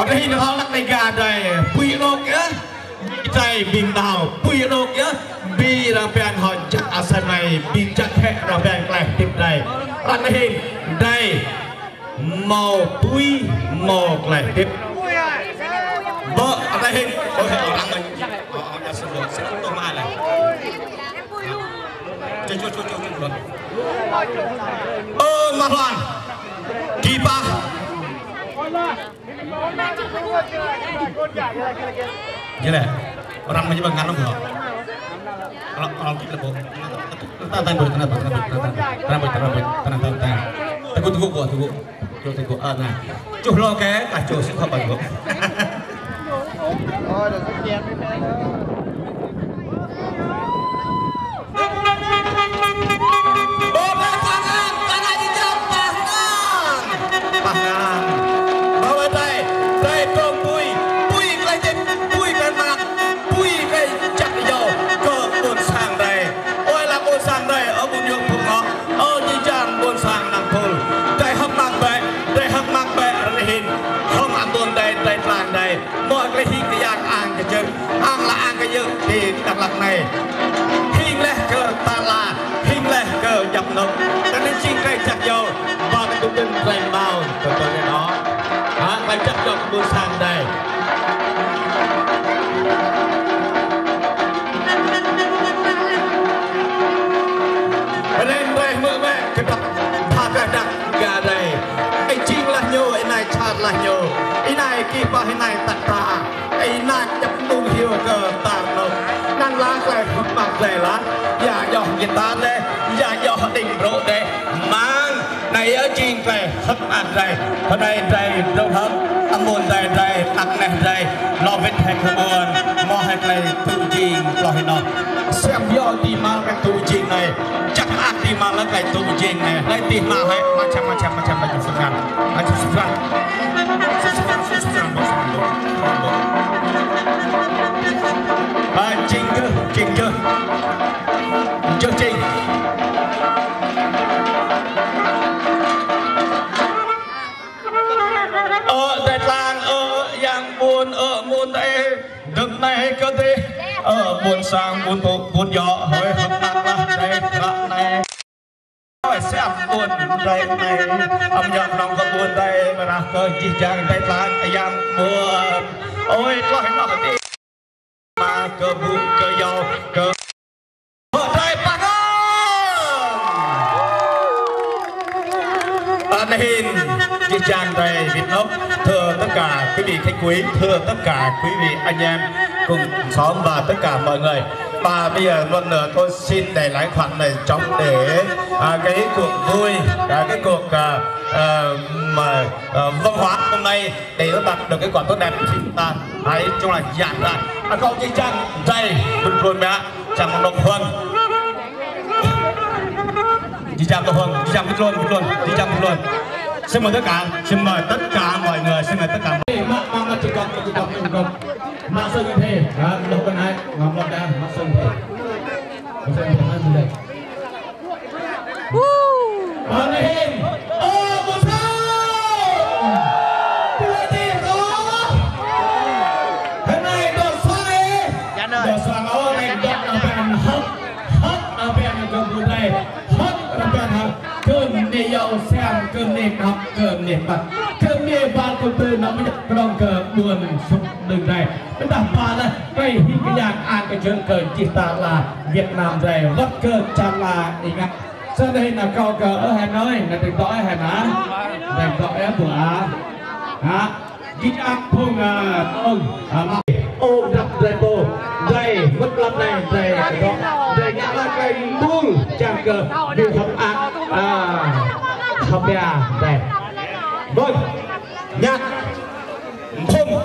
đây nó lắc này gà đây quy đô kiaใจบินดาวปุยโลกเยอะบีเราเป็นหอนจักอาศัยในบีจักแค่เราเป็นแกล้งติดได้รันเห็นได้มอปุยมอแกล้งติดบ่อะไรเห็นโอ้ยเอาหลังมันเอาจะสนุกสนุกตัวมาเลยจุ๊มาหลังกีบะnhư này orang macam mana nggak kalau kita bawa tangan tunggu nah cuh lo kayak kacau sih apa itu oh udah sekian mọi cái hình cái dạng ăn cái chân ăn là ăn cái dương thì đặc lạc này hình lẽ cờ ta là hình lẽ cờ nhập nộp cho nên chính cái chặt dầu và cái đừng lành bao của tôi này đó phải chặt dầu buôn sang đây lên đây mưa mẹ cái tập thả cái đặc gà đây anh chính là nhiều anh này chặt là nhiều anh này kỳ bao anh này tạt ta anh này chập tung hiu cờ tạt nồng năng lá lại hút mặt lại láอย่าหยอกกีตาร์เลยอย่าหยอกดิ่งโรดเลยmang này ở trên về hấp ăn đây ở đây đây đâu hấp âm môn đây đây ăn này đây lo vết hẹp buồn mò hẹp này tu chinh lo hết nó xem do đi mang cái tu chinh này chắc ăn đi mang cái tu chinh này đây tìm mang hết macam sekarang chinh chưa chinh Đài Loan yang buồn muôn đây đừng này cơ thế buồn sang buồn tục buồn gió hơi hấp nặng đây này xem buồn đây này âm nhạc lòng có buồn đây mà là cơ chỉ chàng Đài Loan yang buồn ôi có hình nào đi mà cơ buồn cơ gió cơ đây bác hình chị chàng đây Việt Nam thưa tất cả quý vị khách quý, thưa tất cả quý vị anh em cùng xóm và tất cả mọi người. Và bây giờ luôn nữa tôi xin để lại khoản này trong để cái cuộc vui, cái cuộc văn hóa hôm nay để nó đạt được cái quả tốt đẹp của chúng ta. Hãy chung là dạng lại. Câu chị chàng đây luôn luôn mẹ chàng Ngọc Huân. Chị chàng Ngọc Huân, chị chàng luôn, chị chàng luôn. Xin mời tất cả mọi người, xin mời tất cả mọi người. Mã Sơn Thề, Lộc Văn Hải, Ngọc Lộc Đa, Mã Sơn Thề. Mã Sơn Thề, hai mươi đây. Lên, một sao. Tươi tiền đó. Hôm nay đột xoay. Đột xoay ơi, này đột ở bên hất ở bên cầm đây, hất ở bên hất. Cơn đi dầu xem cơn nền học cơn nền mặt cơn nền ba con tư nó mới trong cờ buồn sụp đường này nó đặt ba là cái hình cái dạng ăn cái chuyện cờ chỉ ta là Việt Nam này vất cơn chăn là ý ngạc sau đây là câu cờ ở Hà Nội là đừng gọi Hà Nội đừng gọi em của á chỉ ăn thùng ông ô đập dây bồ dây mất lắm này dây dây nhã là cây buông chàng cờ điều thập ăn thập bè đây vâng nhạc thùng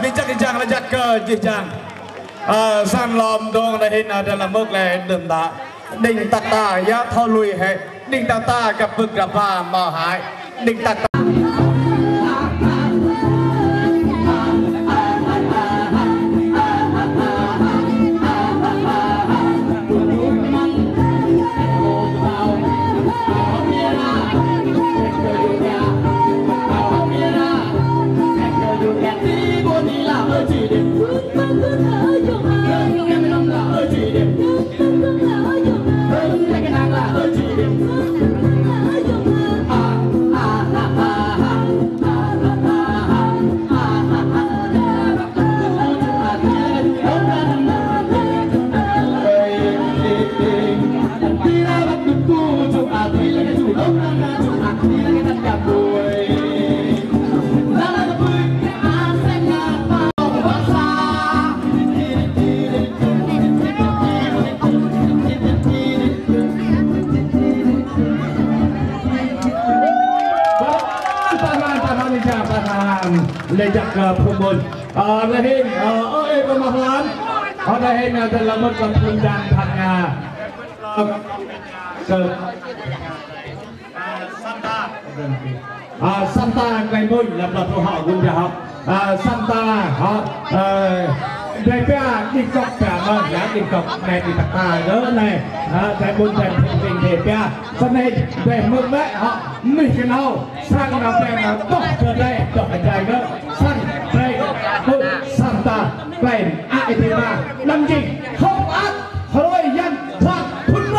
bincang lejat ke jijang. San lom dong dahin adalah mukle denda. Đinh tạc ta ya thao lùi hệ. Đinh tạc ta gặp vực gặp và mò hại. Đinh tạc ta. Lejak ke Pumbun. Dahin, pemahaman. Dahin adalah berkumpul dan tanya ke Santa Cây Môi là bậc họ quân giáo. Santa họ đại ca đi cọc cả mà giá đi cọc này thì tất cả đó này đại buôn đại tình để ca cho nên để mượn đấy họ mình cái nào sang nào để mà tốt ở đây tốt ở đây đó sang đây hội Santa Cây ai thì mà làm gì không ác thôi dân thoát phun rô.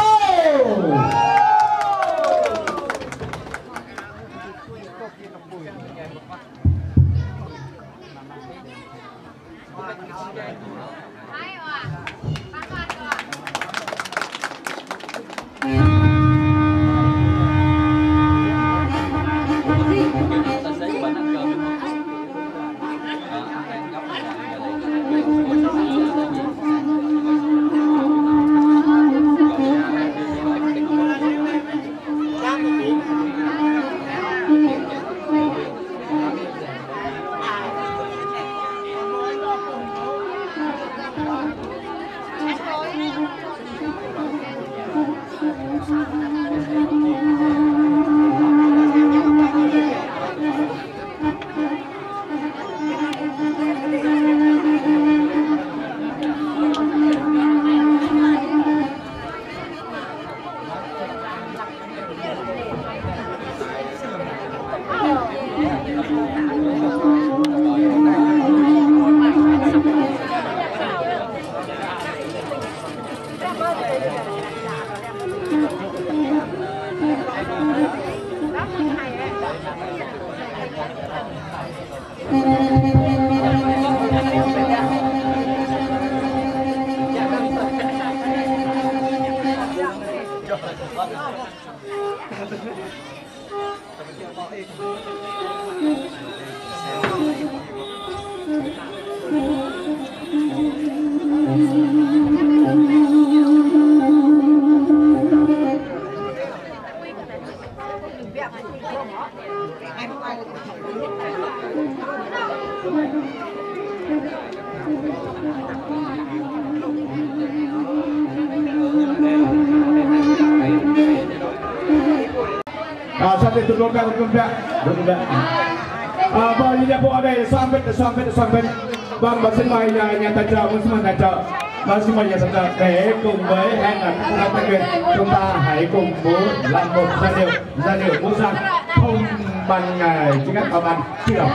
Sampai turunkan. Bagi dia buat ada sampai bang masih mai nhà tài trợ muốn tài trợ bác sĩ mai nhà tài trợ để cùng với hai là các thành viên chúng ta hãy cùng múa làm một giai điệu múa rằng không bằng ngày chỉ các cao bằng chưa đâu.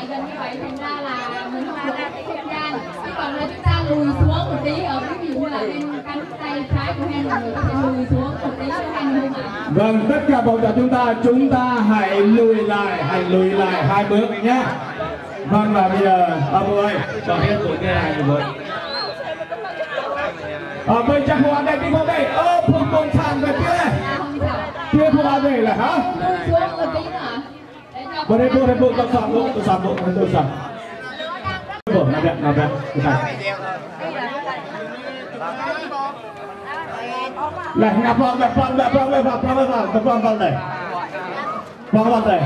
Gần như vậy thành ra là mình không đủ không gian, còn là chúng ta lùi xuống một tí ở ví dụ như là bên cánh tay trái của hai người có thể lùi xuống một tí cho hai người mà. Vâng, tất cả bầu trời chúng ta hãy lùi lại hai bước nhé. Vâng, và bây giờ ông ơi cho hết tụi cái này rồi. Bên chắc hoa đây đi vào đây, phun bồn sàn về phía này. Phía hoa đây là hả? Lùi xuống một tí nữa. Boleh tôi sambut. Boleh, nada, kita. Lah ngapa plong này. Plong này.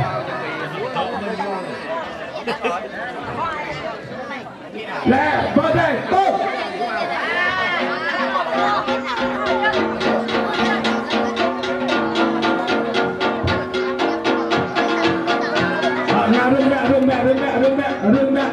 Lẹ, vào đây, tốt. Rương mẹ.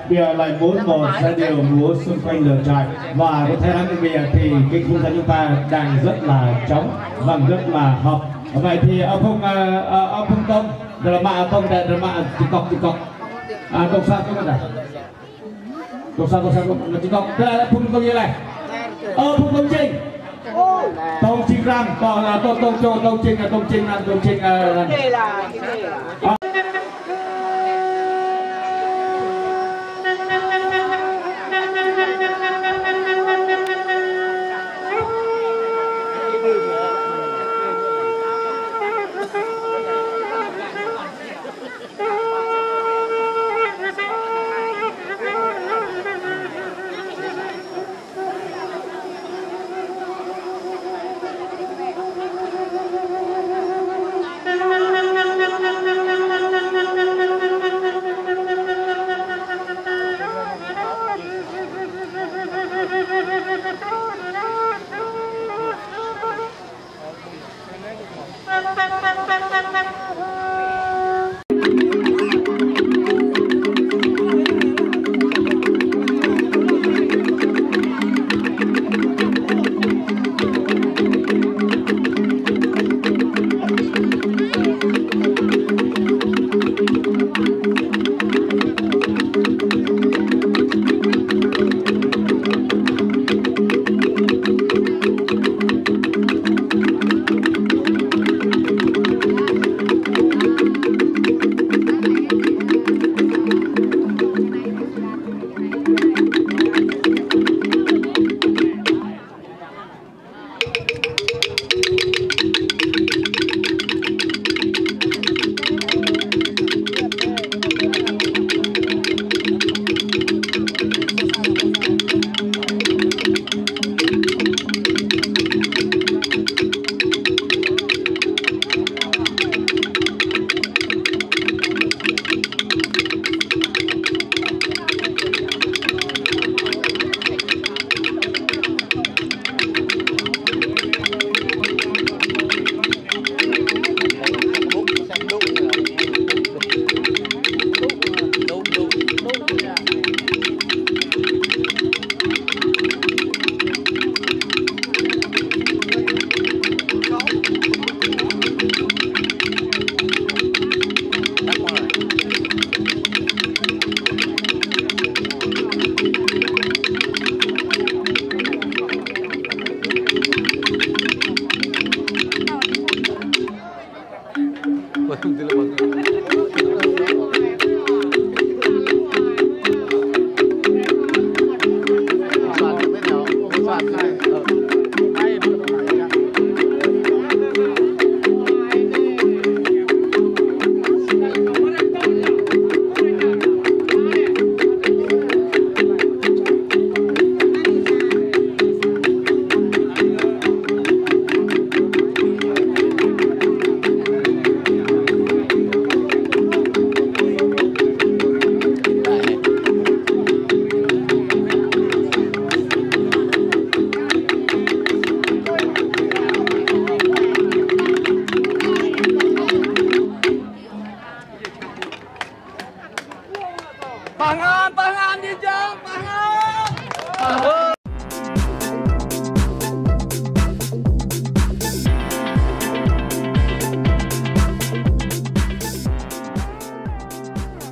Bây giờ lại 4-1 giai điệu múa xung quanh lửa trại và có thể nói bây giờ thì cái khung gian chúng ta đang rất là trống và rất là hợp. Vậy thì ông Phong Công drama ông drama tiktok công sao các bạn này công sao tiktok đây là Phong Công như này Phong Công Trinh Tông Trinh Ram còn là Tông Trinh Thank you.